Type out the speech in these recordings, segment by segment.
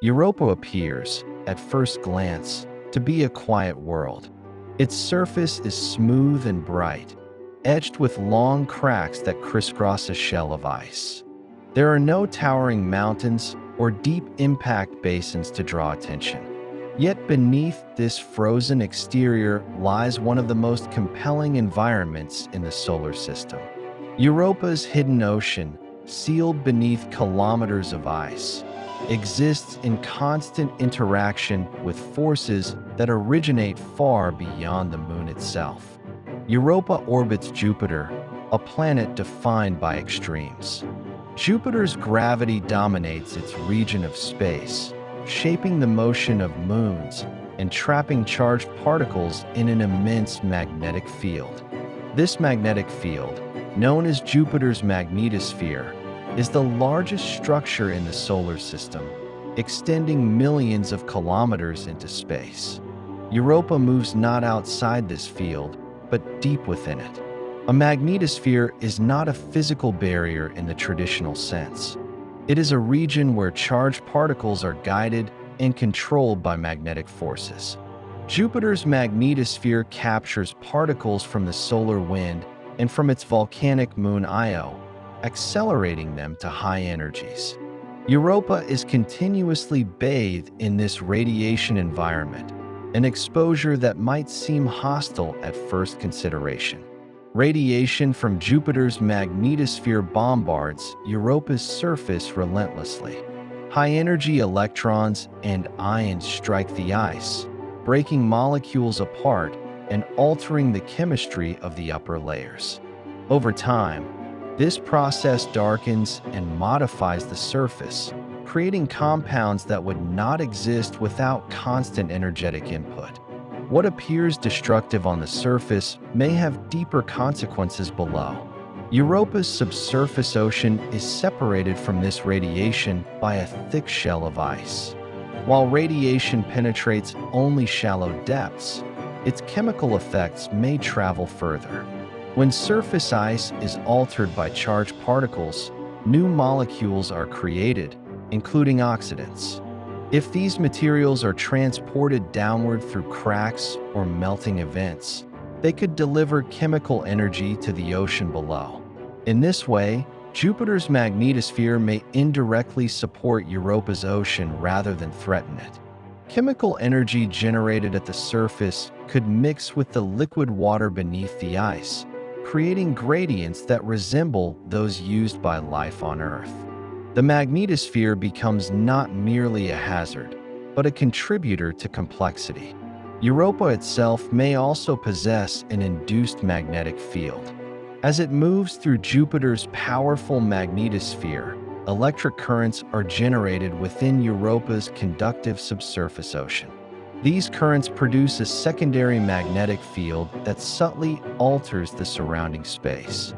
Europa appears, at first glance, to be a quiet world. Its surface is smooth and bright, edged with long cracks that crisscross a shell of ice. There are no towering mountains or deep impact basins to draw attention. Yet beneath this frozen exterior lies one of the most compelling environments in the solar system. Europa's hidden ocean, sealed beneath kilometers of ice, exists in constant interaction with forces that originate far beyond the moon itself. Europa orbits Jupiter, a planet defined by extremes. Jupiter's gravity dominates its region of space, shaping the motion of moons and trapping charged particles in an immense magnetic field. This magnetic field, known as Jupiter's magnetosphere, is the largest structure in the solar system, extending millions of kilometers into space. Europa moves not outside this field, but deep within it. A magnetosphere is not a physical barrier in the traditional sense. It is a region where charged particles are guided and controlled by magnetic forces. Jupiter's magnetosphere captures particles from the solar wind and from its volcanic moon Io, accelerating them to high energies. Europa is continuously bathed in this radiation environment, an exposure that might seem hostile at first consideration. Radiation from Jupiter's magnetosphere bombards Europa's surface relentlessly. High-energy electrons and ions strike the ice, breaking molecules apart and altering the chemistry of the upper layers. Over time, this process darkens and modifies the surface, creating compounds that would not exist without constant energetic input. What appears destructive on the surface may have deeper consequences below. Europa's subsurface ocean is separated from this radiation by a thick shell of ice. While radiation penetrates only shallow depths, its chemical effects may travel further. When surface ice is altered by charged particles, new molecules are created, including oxidants. If these materials are transported downward through cracks or melting events, they could deliver chemical energy to the ocean below. In this way, Jupiter's magnetosphere may indirectly support Europa's ocean rather than threaten it. Chemical energy generated at the surface could mix with the liquid water beneath the ice, creating gradients that resemble those used by life on Earth. The magnetosphere becomes not merely a hazard, but a contributor to complexity. Europa itself may also possess an induced magnetic field. As it moves through Jupiter's powerful magnetosphere, electric currents are generated within Europa's conductive subsurface ocean. These currents produce a secondary magnetic field that subtly alters the surrounding space.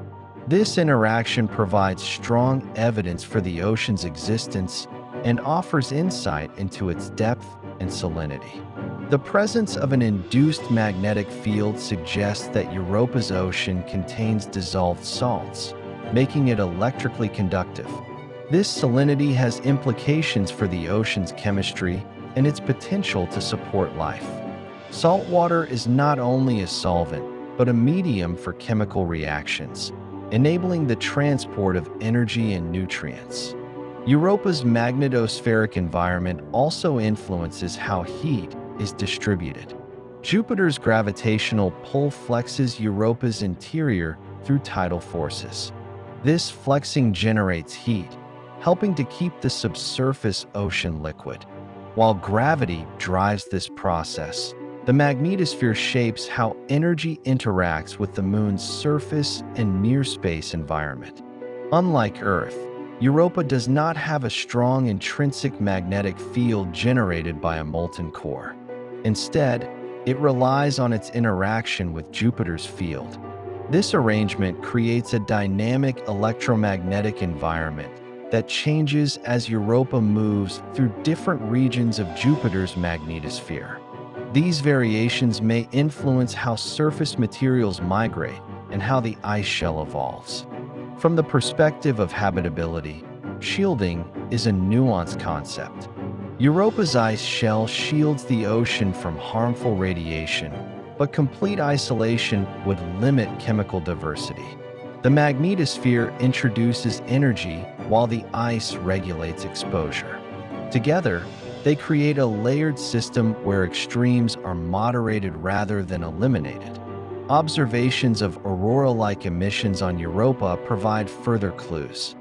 This interaction provides strong evidence for the ocean's existence and offers insight into its depth and salinity. The presence of an induced magnetic field suggests that Europa's ocean contains dissolved salts, making it electrically conductive. This salinity has implications for the ocean's chemistry and its potential to support life. Salt water is not only a solvent, but a medium for chemical reactions, enabling the transport of energy and nutrients. Europa's magnetospheric environment also influences how heat is distributed. Jupiter's gravitational pull flexes Europa's interior through tidal forces. This flexing generates heat, helping to keep the subsurface ocean liquid. While gravity drives this process, the magnetosphere shapes how energy interacts with the moon's surface and near-space environment. Unlike Earth, Europa does not have a strong intrinsic magnetic field generated by a molten core. Instead, it relies on its interaction with Jupiter's field. This arrangement creates a dynamic electromagnetic environment that changes as Europa moves through different regions of Jupiter's magnetosphere. These variations may influence how surface materials migrate and how the ice shell evolves. From the perspective of habitability, shielding is a nuanced concept. Europa's ice shell shields the ocean from harmful radiation, but complete isolation would limit chemical diversity. The magnetosphere introduces energy while the ice regulates exposure. Together, they create a layered system where extremes are moderated rather than eliminated. Observations of aurora-like emissions on Europa provide further clues.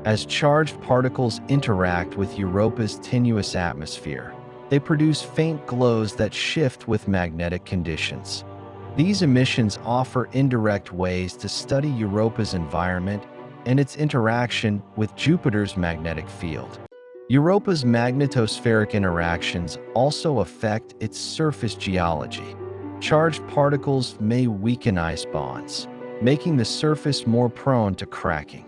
As charged particles interact with Europa's tenuous atmosphere, they produce faint glows that shift with magnetic conditions. These emissions offer indirect ways to study Europa's environment and its interaction with Jupiter's magnetic field. Europa's magnetospheric interactions also affect its surface geology. Charged particles may weaken ice bonds, making the surface more prone to cracking.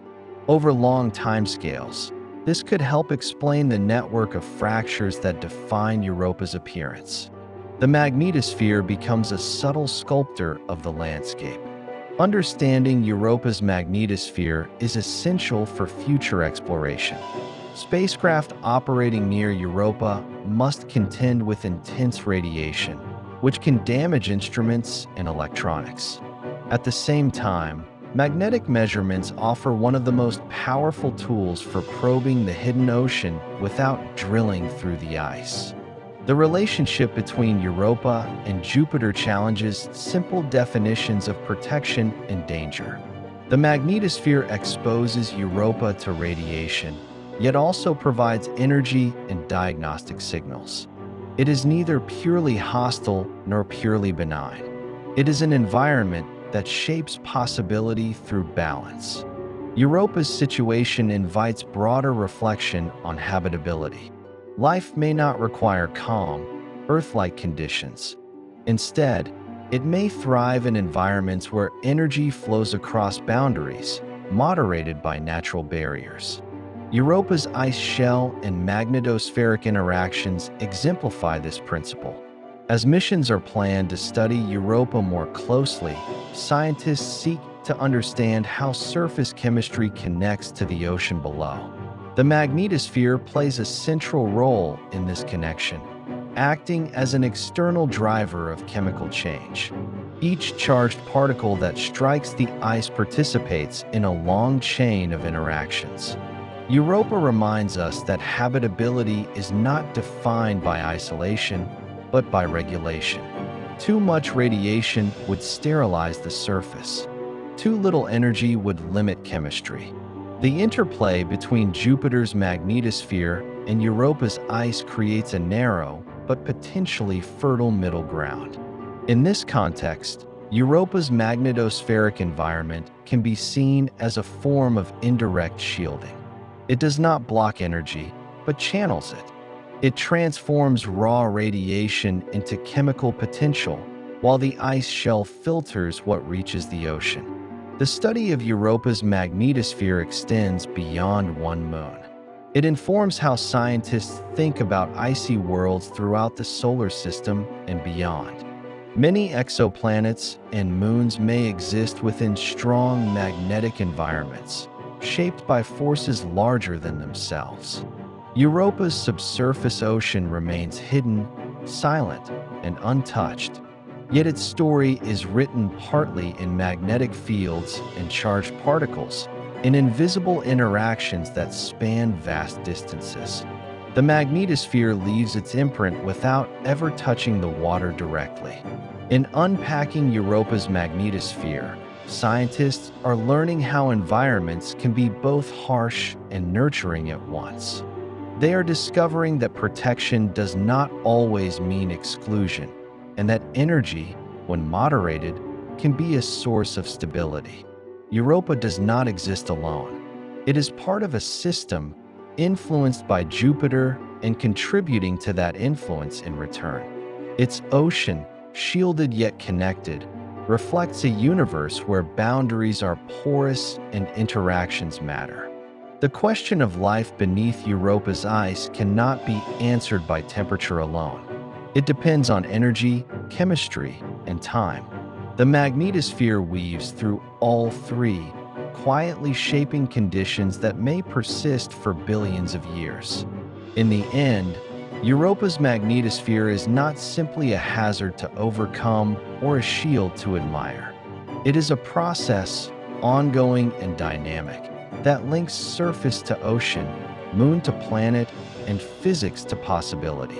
Over long timescales, this could help explain the network of fractures that define Europa's appearance. The magnetosphere becomes a subtle sculptor of the landscape. Understanding Europa's magnetosphere is essential for future exploration. Spacecraft operating near Europa must contend with intense radiation, which can damage instruments and electronics. At the same time, magnetic measurements offer one of the most powerful tools for probing the hidden ocean without drilling through the ice. The relationship between Europa and Jupiter challenges simple definitions of protection and danger. The magnetosphere exposes Europa to radiation, yet also provides energy and diagnostic signals. It is neither purely hostile nor purely benign. It is an environment that shapes possibility through balance. Europa's situation invites broader reflection on habitability. Life may not require calm, Earth-like conditions. Instead, it may thrive in environments where energy flows across boundaries, moderated by natural barriers. Europa's ice shell and magnetospheric interactions exemplify this principle. As missions are planned to study Europa more closely, scientists seek to understand how surface chemistry connects to the ocean below. The magnetosphere plays a central role in this connection, acting as an external driver of chemical change. Each charged particle that strikes the ice participates in a long chain of interactions. Europa reminds us that habitability is not defined by isolation, but by regulation. Too much radiation would sterilize the surface. Too little energy would limit chemistry. The interplay between Jupiter's magnetosphere and Europa's ice creates a narrow, but potentially fertile middle ground. In this context, Europa's magnetospheric environment can be seen as a form of indirect shielding. It does not block energy, but channels it. It transforms raw radiation into chemical potential, while the ice shell filters what reaches the ocean. The study of Europa's magnetosphere extends beyond one moon. It informs how scientists think about icy worlds throughout the solar system and beyond. Many exoplanets and moons may exist within strong magnetic environments, shaped by forces larger than themselves. Europa's subsurface ocean remains hidden, silent, and untouched, yet its story is written partly in magnetic fields and charged particles, in invisible interactions that span vast distances. The magnetosphere leaves its imprint without ever touching the water directly. In unpacking Europa's magnetosphere, scientists are learning how environments can be both harsh and nurturing at once. They are discovering that protection does not always mean exclusion, and that energy, when moderated, can be a source of stability. Europa does not exist alone. It is part of a system influenced by Jupiter and contributing to that influence in return. Its ocean, shielded yet connected, reflects a universe where boundaries are porous and interactions matter. The question of life beneath Europa's ice cannot be answered by temperature alone. It depends on energy, chemistry, and time. The magnetosphere weaves through all three, quietly shaping conditions that may persist for billions of years. In the end, Europa's magnetosphere is not simply a hazard to overcome or a shield to admire. It is a process, ongoing and dynamic, that links surface to ocean, moon to planet, and physics to possibility.